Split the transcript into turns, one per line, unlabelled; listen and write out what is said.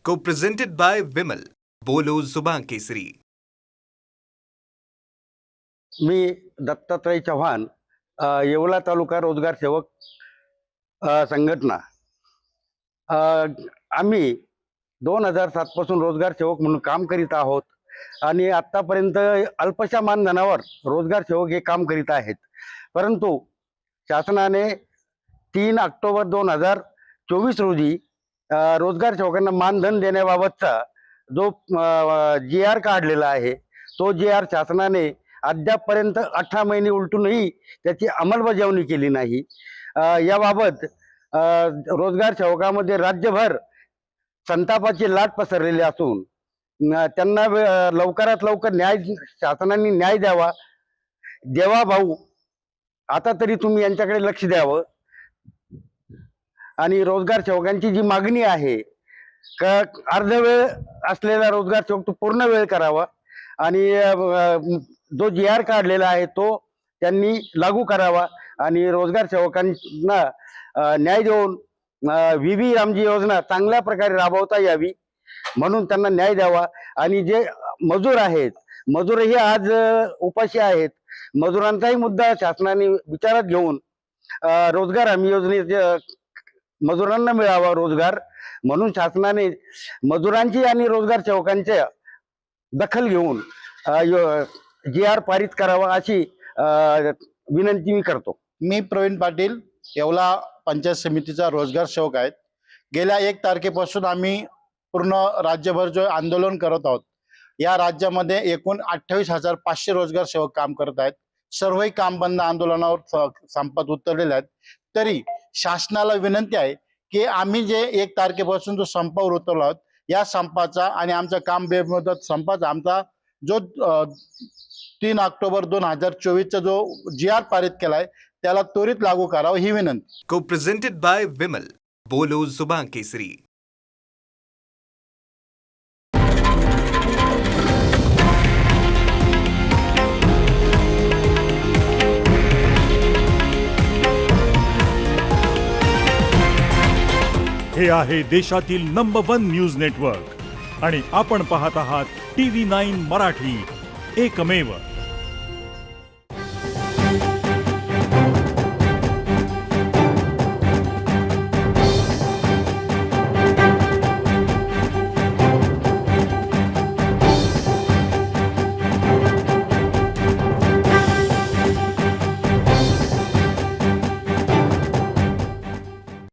Co-presented by Vimal. बोलो जुबान केसरी.
मी दत्तात्रय चव्हाण, येवला तालुका रोजगार सेवक संघटना. आम्ही 2007 पासून रोजगार सेवक म्हणून काम करीत आहोत आणि आतापर्यंत अल्पशा मानधनावर रोजगार सेवक हे काम करीत आहेत. परंतु शासनाने 3 ऑक्टोबर 2024 रोजी रोजगार सेवकांना मानधन देण्याबाबतचा जो GR काढलेला आहे, तो GR शासनाने अद्यापपर्यंत 18 महिने उलटूनही त्याची अंमलबजावणी केली नाही. याबाबत रोजगार सेवकामध्ये राज्यभर संतापाची लाट पसरलेली असून त्यांना लवकरात लवकर शासनाने न्याय द्यावा. देवा भाऊ, आता तरी तुम्ही यांच्याकडे लक्ष द्यावं आणि रोजगार सेवकांची जी मागणी आहे का अर्धवेळ असलेला रोजगार सेवक तो पूर्ण वेळ करावा आणि जो GR काढलेला आहे तो त्यांनी लागू करावा आणि रोजगार सेवकांना न्याय देऊन VV रामजी योजना चांगल्या प्रकारे राबवता यावी म्हणून त्यांना न्याय द्यावा. आणि जे मजूर आहेत, मजूरही आज उपाशी आहेत. मजुरांचाही मुद्दा शासनाने विचारात घेऊन रोजगार हमी योजनेचे मजुरांना मिळावा रोजगार म्हणून शासनाने मजुरांची आणि रोजगार सेवकांच्या दखल घेऊन GR पारित करावा अशी विनंती मी करतो.
मी प्रवीण पाटील, येवला पंचायत समितीचा रोजगार सेवक आहेत. गेल्या 1 तारखेपासून आम्ही पूर्ण राज्यभर जो आंदोलन करत आहोत. या राज्यामध्ये एकूण 28,500 रोजगार सेवक काम करत आहेत. सर्वही काम बंद आंदोलनावर संपात उतरलेले आहेत. तरी शासनाला विनंती आहे की आम्ही जे 1 तारखेपासून जो संपावर उतरलो आहोत, या संपाचा आणि आमचा काम बेमुदत संपाचा आमचा जो 3 ऑक्टोबर 2024 चा जो GR पारित केलाय त्याला त्वरित लागू करावा ही विनंती.
Co-presented by Vimal. बोलो जुबान केसरी.
हे आहे देशातील नंबर 1 न्यूज नेटवर्क आणि आपण पाहत आहात TV9 मराठी, एकमेव.